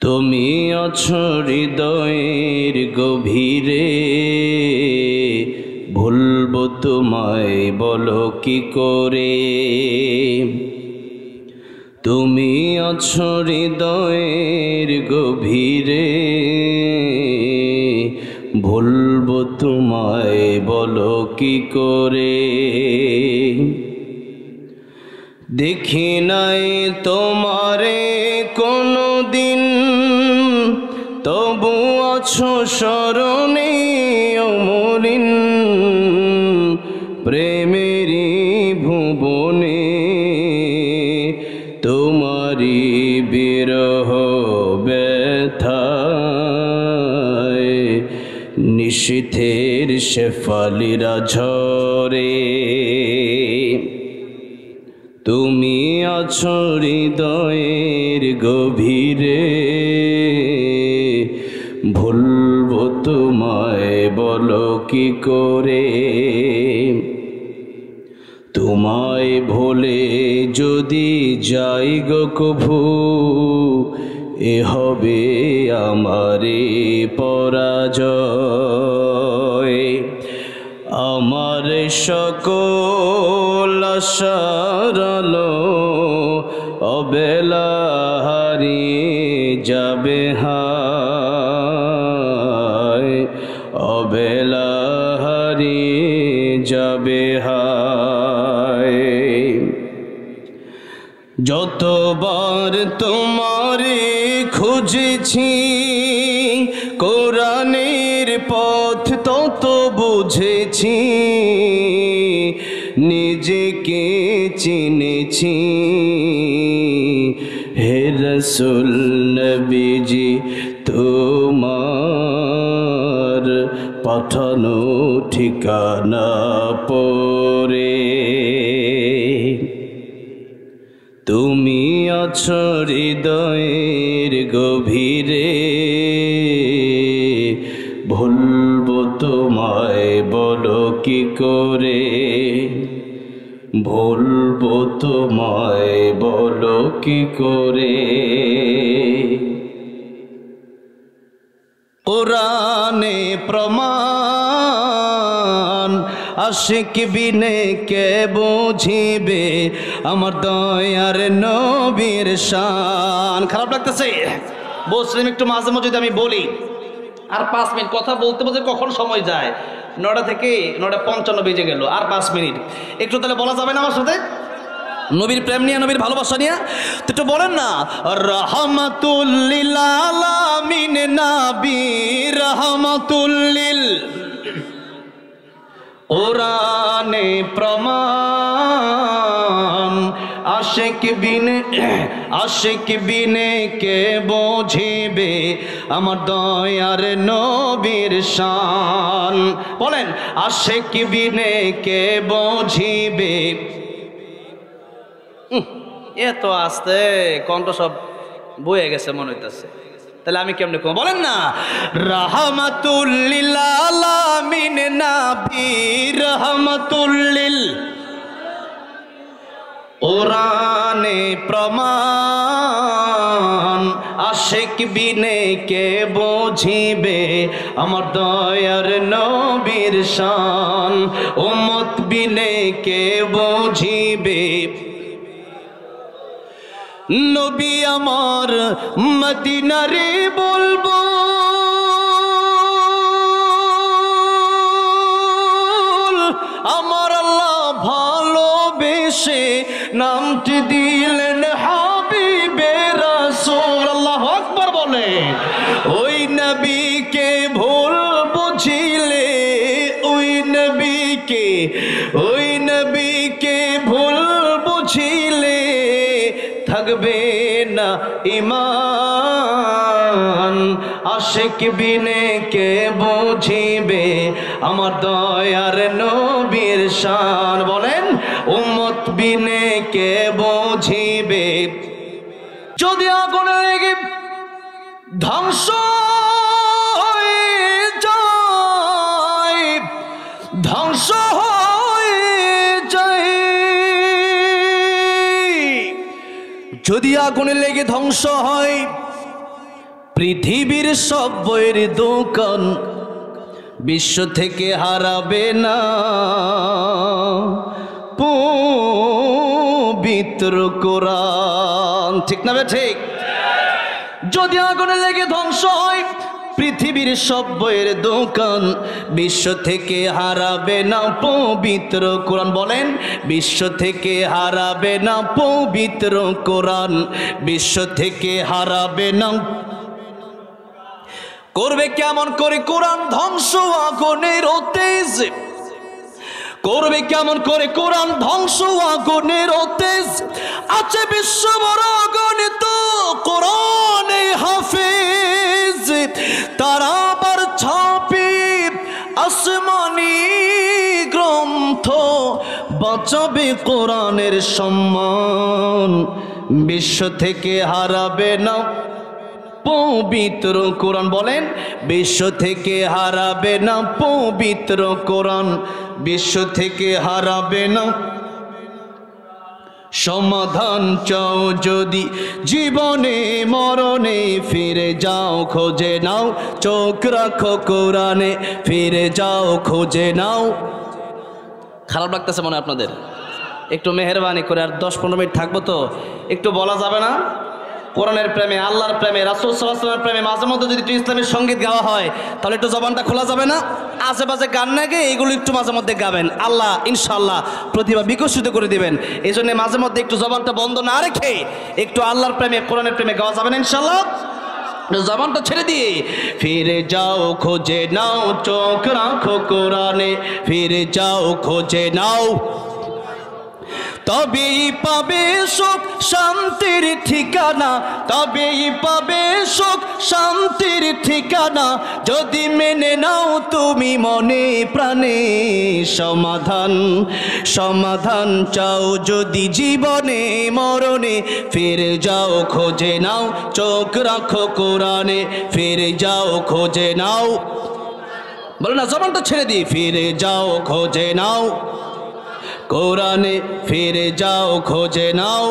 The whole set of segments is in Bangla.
তুমি আছো হৃদয়ের গভীরে, ভুলবো তোমায় বলো কি করে। তুমি আছো হৃদয়ের গভীরে, ভুলবো তোমায় বলো কি করে। দেখি নাই তোমারে কোনো দিন, তবু আছো স্মরণে অমলিন। প্রেমেরই ভুবনে তোমারি বিরহ ব্যথায় নিশীথের শেফালিরা ঝরে। তুমি আছো হৃদয়ের গভীরে, ভুলবো তোমায় বলো কি করে। তোমায় ভুলে যদি যাই গো কভু, এ হবে আমারে পরাজয়। আমার সকল আশার আলো অবেলা হারিয়ে যাবে হায়, অবেলা হারিয়ে যাবে হায়। যতবার তোমারে খুঁজেছি কোরআনের পথ তত বুঝেছি, নিজেকে চিনেছি। হে রাসূল নবীজি তোমার পাঠানো ঠিকানা পড়ে। তুমি আছো হৃদয়ের গভীরে, ভুলবো তোমায় বলো কি করে। ভুলবো তোমায় বলো কি করে। কোরআনে প্রমাণ আশিক বিনে কে বুঝিবে আমার দয়ার নবীর শান। খারাপ লাগতেছে? বলছিলাম একটু মাঝে মাঝে যদি আমি বলি, আর 5 মিনিট কথা বলতে বলতে কখন সময় যায়, 9টা থেকে 9:55 বেজে গেল, আর 5 মিনিট। একটু তাহলে বলা যাবে না আমার সাথে নবীর প্রেম নিয়ে, নবীর ভালোবাসা নিয়ে? তো একটু বলেন না, রাহমাতুল লিল আলামিন নবী রাহমাতুল লিল। কোরআনে প্রমাণ আশিক বিনে কে বুঝিবে আমার দয়ার নবীর শান। বলেন, আশিক বিনে কে বুঝিবে। এত আস্তে কণ্ঠ সব বয়ে গেছে মনে হইতেছে, তাহলে আমি কেমনে কম? বলেন না, রাহমাতুল লিল আলামিন নবী রাহমাতুল লিল। কোরআনে প্রমাণ আশিক বিনে কে বুঝিবে আমার দয়ার নবীর শান। উম্মত বিনে কে বুঝিবে নবী আমার মদিনারে বলবো। আমার আল্লাহ ভালোবেসে নামটি দিলেন হাবিবে রাসূল। আল্লাহু আকবার বলে। ওই নবীকে ভুল বুঝিলে, ওই নবীকে ভুল বুঝিলে থাকবে না ঈমান। আশিক বিনে কে বুঝিবে আমার দয়ার নবীর শান। বলেন, উম্মত বিনে কে বুঝিবে। যদি আগুনে লেগে ধ্বংস হয়ে যায়, ধ্বংস হয়ে যায়, যদি আগুনে লেগে ধ্বংস হয়, পৃথিবীর সব বইয়ের দোকান বিশ্ব থেকে হারাবে না পবিত্র কোরআন। ঠিক না বে ঠিক? যদি আগুনে লেগে ধ্বংস হয় পৃথিবীর সব বইয়ের দোকান বিশ্ব থেকে হারাবে না পবিত্র কোরআন। বলেন, বিশ্ব থেকে হারাবে না পবিত্র কোরআন, বিশ্ব থেকে হারাবে না। করবে কেমন করে কোরআন ধ্বংস আগুনের তেজ, করবে কেমন করে কোরআন ধ্বংস আগুনের তেজ। আছে বিশ্ব বড় গণিত কোরআনে হাফেজ, তারা আবার ছাপে আসমানি গ্রন্থ, বাঁচাবে কোরআনের সম্মান। বিশ্ব থেকে হারাবে না পবিত্র কোরআন। বলেন, বিশ্ব থেকে হারাবে না পবিত্র কোরআন, বিশ্ব থেকে হারাবে না। সমাধান চাও যদি জীবনে মরণে, ফিরে যাও খোঁজে নাও, চোখ রাখো কোরআনে, ফিরে যাও খোঁজে নাও। খারাপ লাগতেছে মনে হয় আপনাদের? একটু মেহেরবানি করে, আর 10-15 মিনিট থাকবো তো, একটু বলা যাবে না? কোরআনের প্রেমে, আল্লাহর প্রেমে, রাসূল সাল্লাল্লাহু আলাইহি ওয়াসাল্লামের প্রেমে মাঝে মধ্যে যদি একটু ইসলামের সঙ্গীত গাওয়া হয় তাহলে একটু জবানটা খোলা যাবে না? আশেপাশে গান না গেয়ে এগুলো একটু মাঝে মধ্যে গাবেন, আল্লাহ ইনশাআল্লাহ প্রতিভা বিকশিত করে দিবেন। এই জন্য মাঝে মধ্যে একটু জবানটা বন্ধ না রেখে একটু আল্লাহর প্রেমে, কোরআনের প্রেমে গাওয়া যাবে না ইনশাআল্লাহ? জবানটা ছেড়ে দিয়ে ফিরে যাও খোঁজে নাও, চোখ রাখো কোরআনে, ফিরে যাও খোঁজে নাও। তবেই পাবে সুখ শান্তির ঠিকানা, তবেই পাবে সুখ শান্তির ঠিকানা, যদি মেনে নাও তুমি মনে প্রাণে। সমাধান, সমাধান চাও যদি জীবনে মরণে, ফিরে যাও খোঁজে নাও, চোখ রাখো কোরআনে, ফিরে যাও খোঁজে নাও। বলো না, জবানটা ছেড়ে দিয়ে ফিরে যাও খোঁজে নাও কোরআনে, ফিরে যাও খোঁজে নাও।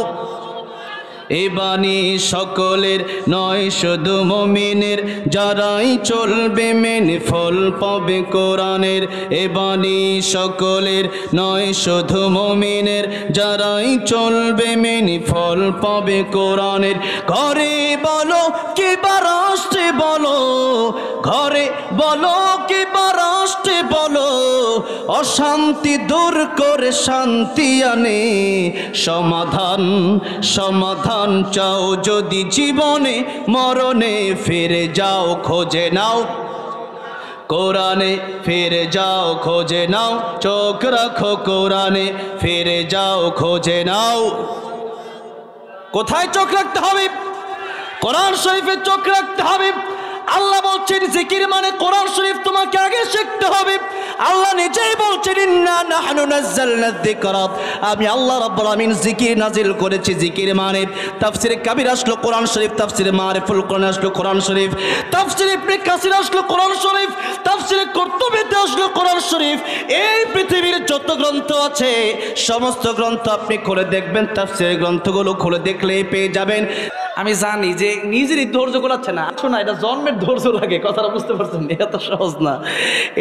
এ বাণী সকলের নয় শুধু মুমিনের, যারাই চলবে মেনে ফল পাবে কোরআনের। এ বাণী সকলের নয় শুধু মুমিনের, যারাই চলবে মেনে ফল পাবে কোরআনের। ঘরে বলো কিংবা রাষ্ট্রে বলো, ঘরে বলো কিংবা রাষ্ট্রে বলো, অশান্তি দূর করে শান্তি আনে। সমাধান, সমাধান চাও যদি জীবনে মরণে, ফিরে যাও খোঁজে নাও কোরআনে, ফিরে যাও খোঁজে নাও, চোখ রাখো কোরআনে, ফিরে যাও খোঁজে নাও। কোথায় চোখ রাখতে হবে? কোরআন শরীফে চোখ রাখতে হবে। আল্লাহ বলছেন জিকির মানে কোরআন শরীফ তোমাকে আগে শিখতে হবে। আল্লাহ নিজেই বলছেন ইন্না নাহনু নাযালনা যিকরা, আমি আল্লাহ রাব্বুল আমিন জিকির নাজিল করেছি। জিকির মানে তাফসীরে কাবীর আসলো কোরআন শরীফ, তাফসীরে মারিফুল কোরআন আসলো কোরআন শরীফ, তাফসীরে ইবনে কাসির আসলো কোরআন শরীফ, তাফসীরে কুরতুবীতে আসলো কোরআন শরীফ। এই পৃথিবীর যত গ্রন্থ আছে সমস্ত গ্রন্থ আপনি খুলে দেখবেন, তাফসীরের গ্রন্থগুলো খুলে দেখলেই পেয়ে যাবেন। আমি জানি যে নিজেরই ধৈর্য গোলাচ্ছে না, শোনা এটা জন্মের ধৈর্য লাগে, কথাটা বুঝতে পারছেন? এত সহজ না।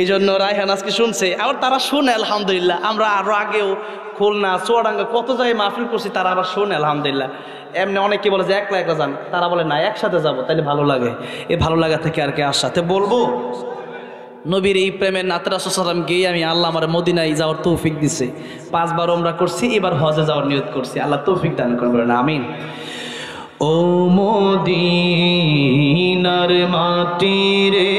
এই জন্য রায়হান আজকে শুনছে, আবার তারা শুনে আলহামদুলিল্লাহ। আমরা আরো আগেও খুলনা, চুয়াডাঙ্গা কত জায়গায় মাহফিল করছি, তারা আবার শুনে আলহামদুলিল্লাহ। এমনি অনেকে বলে যে একলা একলা যান, তারা বলে না একসাথে যাবো, তাহলে ভালো লাগে। এই ভালো লাগা থেকে আর কি আসাতে বলবো, নবীর এই প্রেমের নাতে রাসূল সাল্লাল্লাহু আলাইহি ওয়াসাল্লাম গিয়ে আমি আল্লাহ আমার মদিনায় যাওয়ার তৌফিক দিছে। 5 বার ওমরা করছি, এবার হজে যাওয়ার নিয়ত করছি। আল্লাহ তৌফিক দান করবেন, আমিন। ও মদিনার মাটি রে,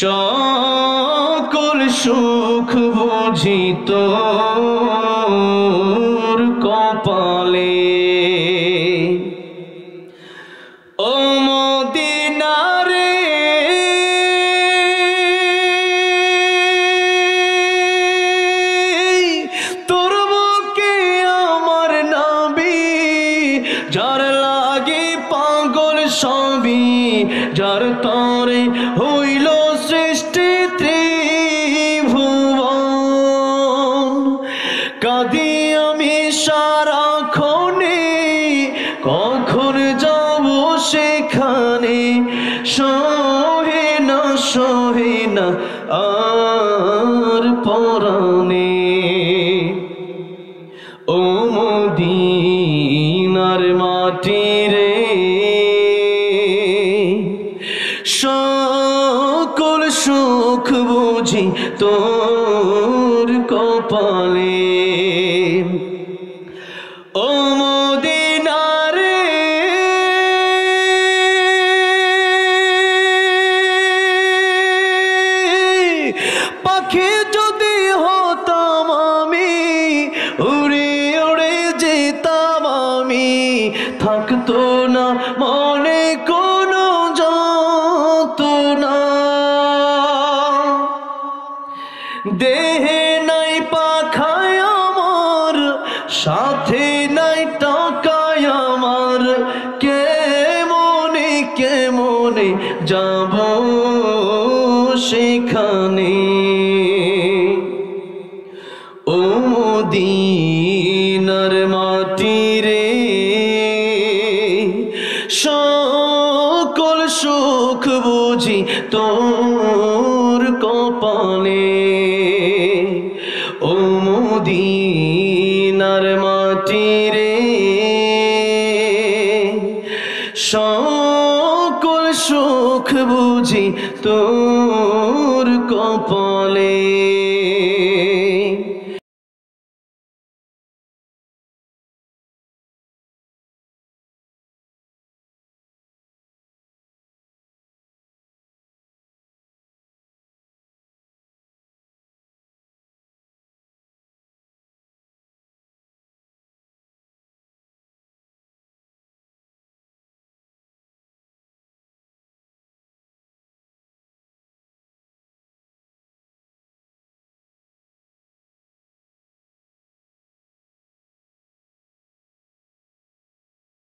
সকল সুখ বুঝি তোর কপালে। ও মদিনা রে, তোর বুকে আমার নবী, যার লাগে পাগল সবই, যার তরে হইল সৃষ্টি ত্রিভুবন। কাঁদি আমি সারাক্ষণে মদিনার মাটি রে সকল সুখ বুঝি তোর কপালে ও মদিনা রে পাখি যদি হতাম আমি উড়ে উড়ে যেতাম আমি থাকতো না মনে কোনো যন্ত্রণা দেহে নাই পাখায় আমার সাথে নাই টাকায় আমার কেমনে কেমনে যাব সেখানে ও মদিনার মাটি রে সকল সুখ বুঝি তোর কপালে ও মদিনার মাটি রে সকল সুখ বুঝি তোর কপালে